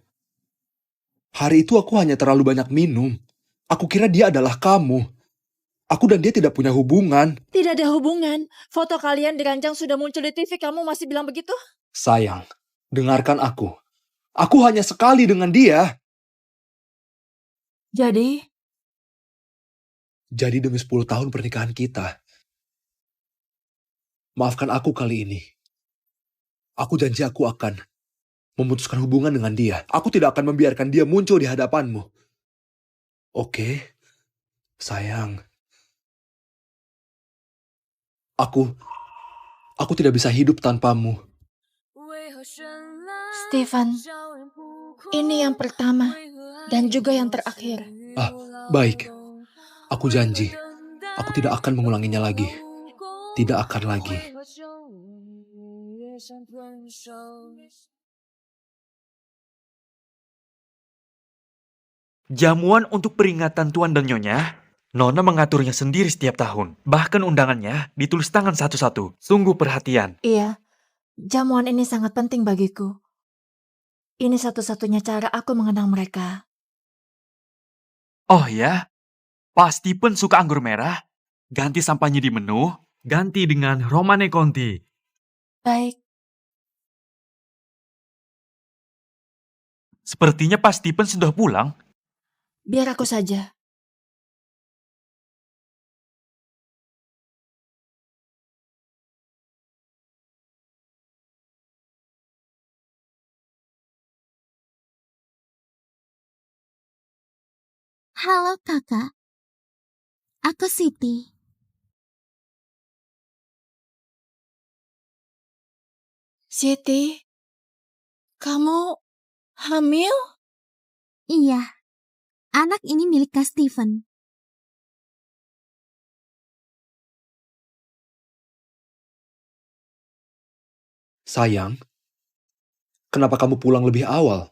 [SPEAKER 1] Hari itu aku hanya terlalu banyak minum. Aku kira dia adalah kamu. Aku dan dia tidak punya hubungan.
[SPEAKER 2] Tidak ada hubungan. Foto kalian dirancang sudah muncul di TV, kamu masih bilang begitu?
[SPEAKER 1] Sayang, dengarkan aku. Aku hanya sekali dengan dia.
[SPEAKER 2] Jadi
[SPEAKER 1] demi 10 tahun pernikahan kita. Maafkan aku kali ini. Aku janji aku akan memutuskan hubungan dengan dia. Aku tidak akan membiarkan dia muncul di hadapanmu. Oke, sayang. Aku tidak bisa hidup tanpamu.
[SPEAKER 2] Stephen, ini yang pertama dan juga yang terakhir.
[SPEAKER 1] Baik. Aku janji. Aku tidak akan mengulanginya lagi. Tidak akan lagi.
[SPEAKER 3] Jamuan untuk peringatan Tuan dan Nyonya, Nona mengaturnya sendiri setiap tahun. Bahkan undangannya ditulis tangan satu-satu. Sungguh perhatian.
[SPEAKER 2] Iya, jamuan ini sangat penting bagiku. Ini satu-satunya cara aku mengenang mereka.
[SPEAKER 3] Oh ya, Pak Stephen suka anggur merah. Ganti sampahnya di menu, ganti dengan Romane Conti.
[SPEAKER 2] Baik.
[SPEAKER 3] Sepertinya Pak Stephen sudah pulang.
[SPEAKER 2] Biar aku saja.
[SPEAKER 4] Halo kakak, aku Siti.
[SPEAKER 2] Siti, kamu hamil?
[SPEAKER 4] Iya, anak ini milik Kak Steven.
[SPEAKER 1] Sayang, kenapa kamu pulang lebih awal?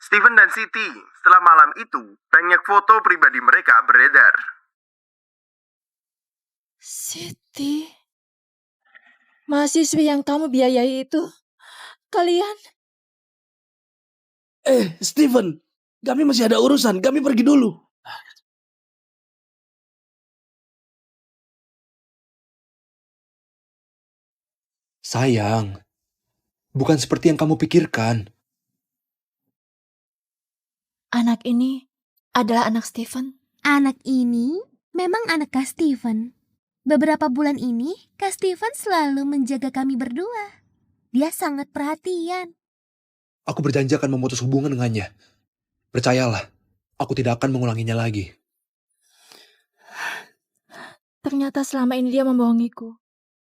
[SPEAKER 11] Steven dan Siti, setelah malam itu, banyak foto pribadi mereka beredar.
[SPEAKER 2] Siti, mahasiswi yang kamu biayai itu, kalian...
[SPEAKER 12] Steven, kami masih ada urusan. Kami pergi dulu.
[SPEAKER 1] Sayang, bukan seperti yang kamu pikirkan.
[SPEAKER 2] Anak ini adalah anak Stephen.
[SPEAKER 4] Anak ini memang anak Kak Steven. Beberapa bulan ini, Kak Steven selalu menjaga kami berdua. Dia sangat perhatian.
[SPEAKER 1] Aku berjanji akan memutus hubungan dengannya. Percayalah, aku tidak akan mengulanginya lagi.
[SPEAKER 2] Ternyata selama ini dia membohongiku.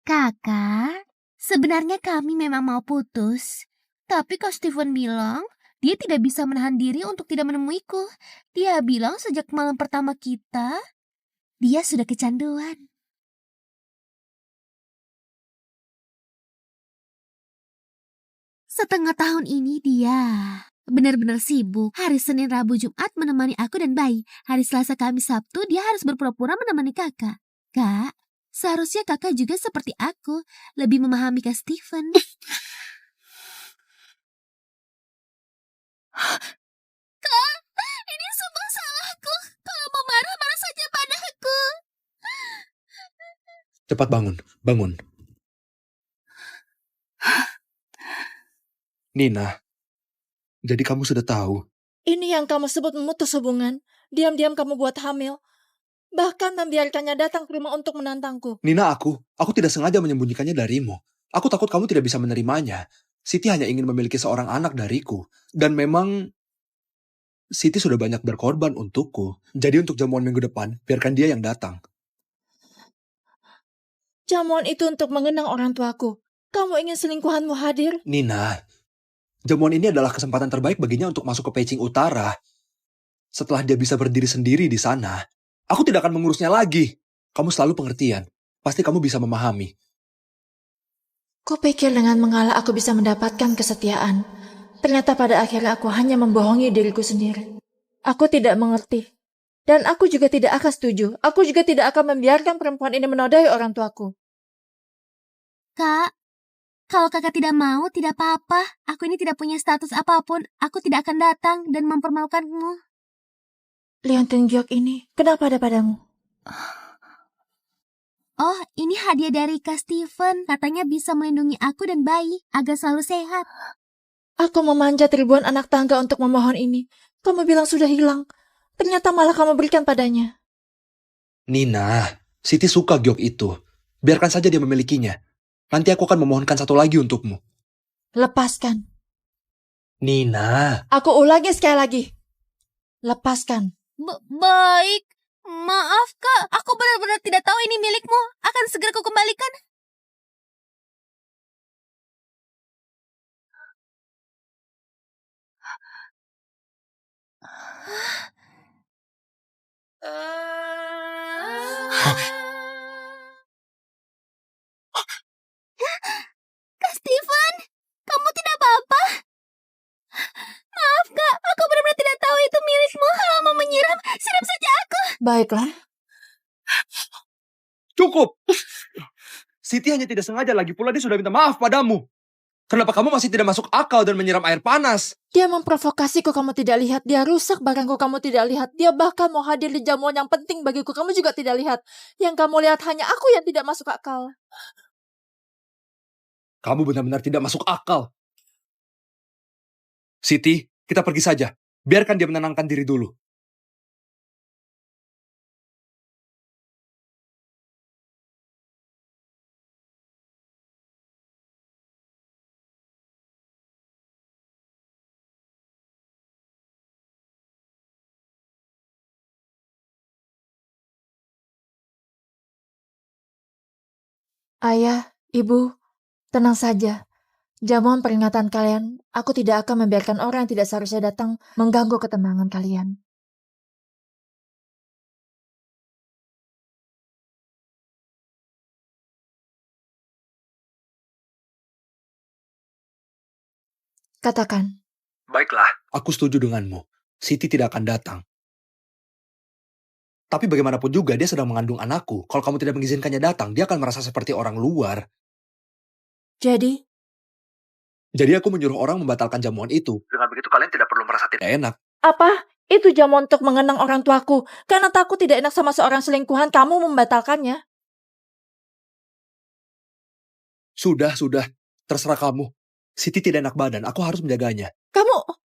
[SPEAKER 4] Kakak, sebenarnya kami memang mau putus. Tapi Kak Steven bilang dia tidak bisa menahan diri untuk tidak menemuiku. Dia bilang sejak malam pertama kita, dia sudah kecanduan. Setengah tahun ini dia benar-benar sibuk. Hari Senin, Rabu, Jumat menemani aku dan bayi. Hari Selasa, Kamis, Sabtu dia harus berpura-pura menemani kakak. Kak, seharusnya kakak juga seperti aku, lebih memahami Kak Steven. Kak, ini semua salahku. Kalau mau marah, marah saja padaku.
[SPEAKER 1] Cepat bangun, bangun. Nina, jadi kamu sudah tahu.
[SPEAKER 2] Ini yang kamu sebut memutus hubungan. Diam-diam kamu buat hamil. Bahkan membiarkannya datang ke rumah untuk menantangku.
[SPEAKER 1] Nina, aku tidak sengaja menyembunyikannya darimu. Aku takut kamu tidak bisa menerimanya. Siti hanya ingin memiliki seorang anak dariku. Dan memang Siti sudah banyak berkorban untukku. Jadi untuk jamuan minggu depan, biarkan dia yang datang.
[SPEAKER 2] Jamuan itu untuk mengenang orang tuaku. Kamu ingin selingkuhanmu hadir?
[SPEAKER 1] Nina, jamuan ini adalah kesempatan terbaik baginya untuk masuk ke Peicing Utara. Setelah dia bisa berdiri sendiri di sana, aku tidak akan mengurusnya lagi. Kamu selalu pengertian. Pasti kamu bisa memahami.
[SPEAKER 2] Kupikir dengan mengalah aku bisa mendapatkan kesetiaan. Ternyata pada akhirnya aku hanya membohongi diriku sendiri. Aku tidak mengerti. Dan aku juga tidak akan setuju. Aku juga tidak akan membiarkan perempuan ini menodai orang tuaku.
[SPEAKER 4] Kak, kalau kakak tidak mau, tidak apa-apa. Aku ini tidak punya status apapun. Aku tidak akan datang dan mempermalukanmu.
[SPEAKER 2] Liontin Giok ini, kenapa ada padamu?
[SPEAKER 4] Oh, ini hadiah dari Kak Steven. Katanya bisa melindungi aku dan bayi agar selalu sehat.
[SPEAKER 2] Aku memanjat ribuan anak tangga untuk memohon ini. Kamu bilang sudah hilang. Ternyata malah kamu berikan padanya.
[SPEAKER 1] Nina, Siti suka giok itu. Biarkan saja dia memilikinya. Nanti aku akan memohonkan satu lagi untukmu.
[SPEAKER 2] Lepaskan.
[SPEAKER 1] Nina.
[SPEAKER 2] Aku ulangi sekali lagi. Lepaskan.
[SPEAKER 4] Baik. Maaf, Kak. Aku benar-benar tidak tahu ini milikmu. Akan segera kukembalikan. Kak Steven, kamu tidak apa-apa? Maaf, Kak. Aku benar-benar tidak tahu itu milikmu. Kalau mau menyiram, siram saja aku.
[SPEAKER 2] Baiklah.
[SPEAKER 1] Cukup! Siti hanya tidak sengaja, lagi pula dia sudah minta maaf padamu. Kenapa kamu masih tidak masuk akal dan menyiram air panas?
[SPEAKER 2] Dia memprovokasiku, kamu tidak lihat. Dia rusak barangku, kamu tidak lihat. Dia bahkan mau hadir di jamuan yang penting bagiku, kamu juga tidak lihat. Yang kamu lihat hanya aku yang tidak masuk akal.
[SPEAKER 1] Kamu benar-benar tidak masuk akal. Siti, kita pergi saja. Biarkan dia menenangkan diri dulu.
[SPEAKER 2] Ayah, ibu, tenang saja. Jamuan peringatan kalian, aku tidak akan membiarkan orang yang tidak seharusnya datang mengganggu ketenangan kalian. Katakan.
[SPEAKER 1] Baiklah. Aku setuju denganmu. Siti tidak akan datang. Tapi bagaimanapun juga dia sedang mengandung anakku. Kalau kamu tidak mengizinkannya datang, dia akan merasa seperti orang luar.
[SPEAKER 2] Jadi
[SPEAKER 1] aku menyuruh orang membatalkan jamuan itu. Dengan begitu kalian tidak perlu merasa tidak enak.
[SPEAKER 2] apa? Itu jamuan untuk mengenang orang tuaku. Karena takut tidak enak sama seorang selingkuhan, kamu membatalkannya.
[SPEAKER 1] Sudah. Terserah kamu. Siti tidak enak badan, aku harus menjaganya.
[SPEAKER 2] Kamu...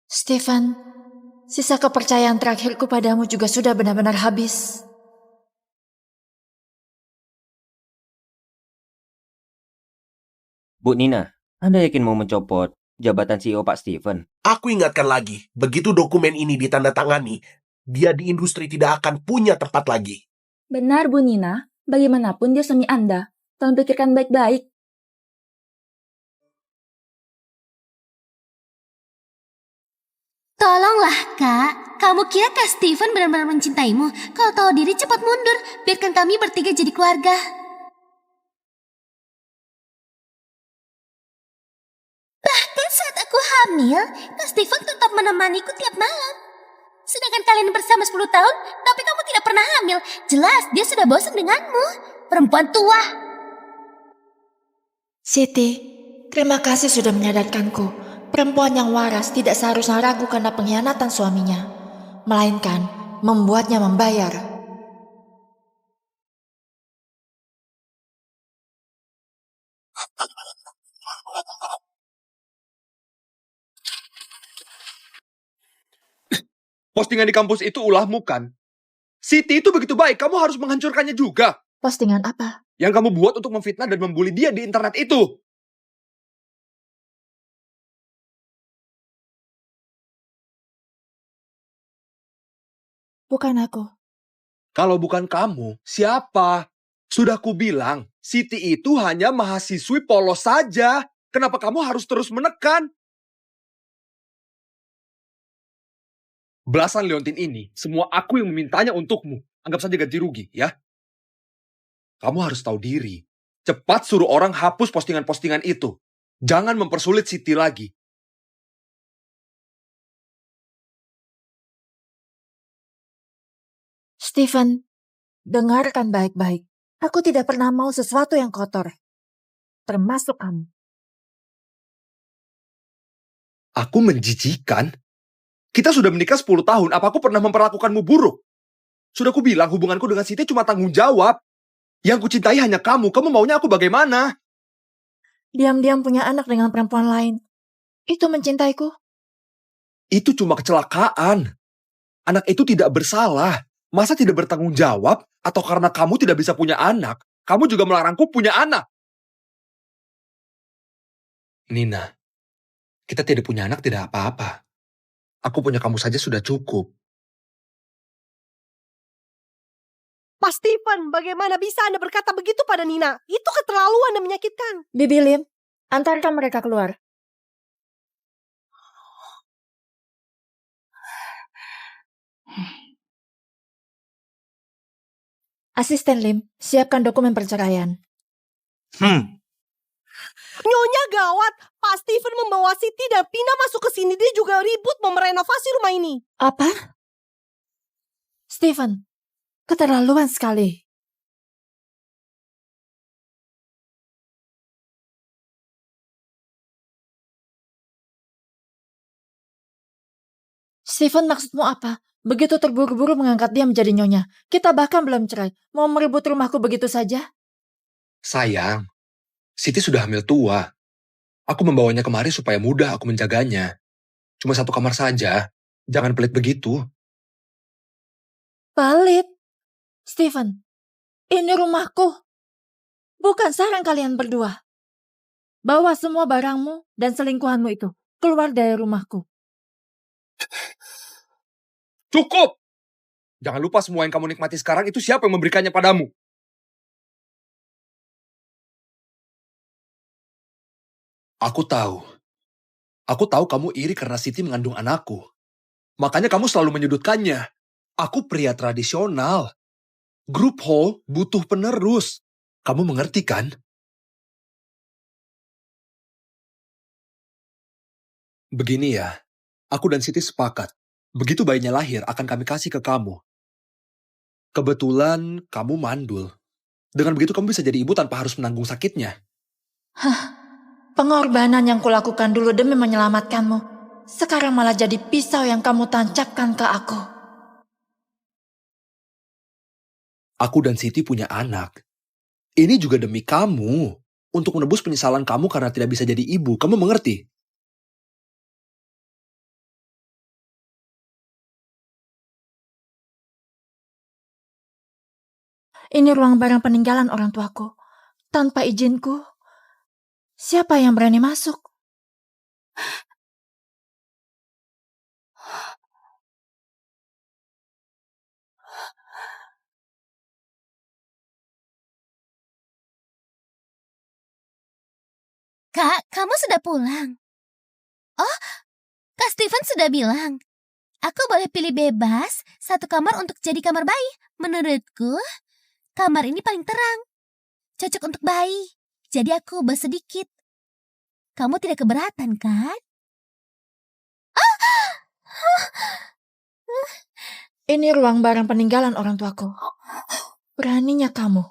[SPEAKER 2] Stephen, sisa kepercayaan terakhirku padamu juga sudah benar-benar habis.
[SPEAKER 5] Bu Nina, Anda yakin mau mencopot jabatan CEO Pak Steven?
[SPEAKER 6] Aku ingatkan lagi, begitu dokumen ini ditandatangani, dia di industri tidak akan punya tempat lagi.
[SPEAKER 7] Benar, Bu Nina. Bagaimanapun dia suami Anda. Tolong pikirkan baik-baik.
[SPEAKER 4] Tolonglah, Kak. Kamu kira Kak Steven benar-benar mencintaimu? Kalau tahu diri cepat mundur. Biarkan kami bertiga jadi keluarga. Bahkan saat aku hamil, Kak Steven tetap menemaniku tiap malam. Sedangkan kalian bersama 10 tahun, tapi kamu tidak pernah hamil. Jelas dia sudah bosan denganmu. Perempuan tua.
[SPEAKER 2] Siti, terima kasih sudah menyadarkanku. Perempuan yang waras tidak seharusnya ragu karena pengkhianatan suaminya, melainkan membuatnya membayar.
[SPEAKER 1] Postingan di kampus itu ulahmu kan? Siti itu begitu baik, kamu harus menghancurkannya juga.
[SPEAKER 2] Postingan apa?
[SPEAKER 1] Yang kamu buat untuk memfitnah dan membuli dia di internet itu.
[SPEAKER 2] Bukan aku.
[SPEAKER 1] Kalau bukan kamu, siapa? Sudah kubilang, Siti itu hanya mahasiswi polos saja. Kenapa kamu harus terus menekan? Belasan leontin ini, semua aku yang memintanya untukmu. Anggap saja ganti rugi, ya. Kamu harus tahu diri. Cepat suruh orang hapus postingan-postingan itu. Jangan mempersulit Siti lagi.
[SPEAKER 2] Steven, dengarkan baik-baik. Aku tidak pernah mau sesuatu yang kotor. Termasuk kamu.
[SPEAKER 1] Aku menjijikan? Kita sudah menikah 10 tahun, apa aku pernah memperlakukanmu buruk? Sudah kubilang hubunganku dengan Siti cuma tanggung jawab. Yang kucintai hanya kamu maunya aku bagaimana?
[SPEAKER 2] Diam-diam punya anak dengan perempuan lain. Itu mencintaiku?
[SPEAKER 1] Itu cuma kecelakaan. Anak itu tidak bersalah. Masa tidak bertanggung jawab? Atau karena kamu tidak bisa punya anak, kamu juga melarangku punya anak? Nina, kita tidak punya anak tidak apa-apa. Aku punya kamu saja sudah cukup.
[SPEAKER 8] Pak Steven, bagaimana bisa Anda berkata begitu pada Nina? Itu keterlaluan dan menyakitkan.
[SPEAKER 2] Bibi Lim, antarkan mereka keluar. Asisten Lim, siapkan dokumen perceraian.
[SPEAKER 8] Nyonya gawat, Pak Steven membawa Siti dan Pina masuk ke sini. Dia juga ribut mau merenovasi rumah ini.
[SPEAKER 2] Apa? Steven, keterlaluan sekali. Steven, maksudmu apa? Begitu terburu-buru mengangkat dia menjadi nyonya. Kita bahkan belum cerai. Mau merebut rumahku begitu saja?
[SPEAKER 1] Sayang, Siti sudah hamil tua. Aku membawanya kemari supaya mudah aku menjaganya. Cuma satu kamar saja. Jangan pelit begitu.
[SPEAKER 2] Pelit? Steven, ini rumahku. Bukan sarang kalian berdua. Bawa semua barangmu dan selingkuhanmu itu keluar dari rumahku.
[SPEAKER 1] Cukup! Jangan lupa semua yang kamu nikmati sekarang itu siapa yang memberikannya padamu. Aku tahu. Aku tahu kamu iri karena Siti mengandung anakku. Makanya kamu selalu menyudutkannya. Aku pria tradisional. Grup Hall butuh penerus. Kamu mengerti kan? Begini ya, aku dan Siti sepakat. Begitu bayinya lahir, akan kami kasih ke kamu. Kebetulan kamu mandul. Dengan begitu kamu bisa jadi ibu tanpa harus menanggung sakitnya.
[SPEAKER 2] Hah, pengorbanan yang kulakukan dulu demi menyelamatkanmu. Sekarang malah jadi pisau yang kamu tancapkan ke aku.
[SPEAKER 1] Aku dan Siti punya anak. Ini juga demi kamu. Untuk menebus penyesalan kamu karena tidak bisa jadi ibu. Kamu mengerti?
[SPEAKER 2] Ini ruang barang peninggalan orang tuaku. Tanpa izinku, siapa yang berani masuk?
[SPEAKER 4] Kak, kamu sudah pulang. Oh, Kak Steven sudah bilang, aku boleh pilih bebas satu kamar untuk jadi kamar bayi. Menurutku, kamar ini paling terang. Cocok untuk bayi. Jadi aku ubah sedikit. Kamu tidak keberatan, kan?
[SPEAKER 2] Ini ruang barang peninggalan orang tuaku. Beraninya kamu.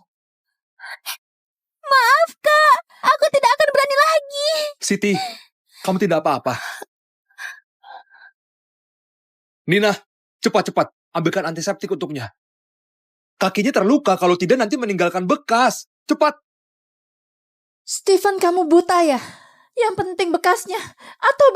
[SPEAKER 4] Maaf, Kak. Aku tidak akan berani lagi.
[SPEAKER 1] Siti, kamu tidak apa-apa. Nina, cepat-cepat ambilkan antiseptik untuknya. Kakinya terluka, kalau tidak nanti meninggalkan bekas. Cepat.
[SPEAKER 2] Steven, kamu buta ya? Yang penting bekasnya. Atau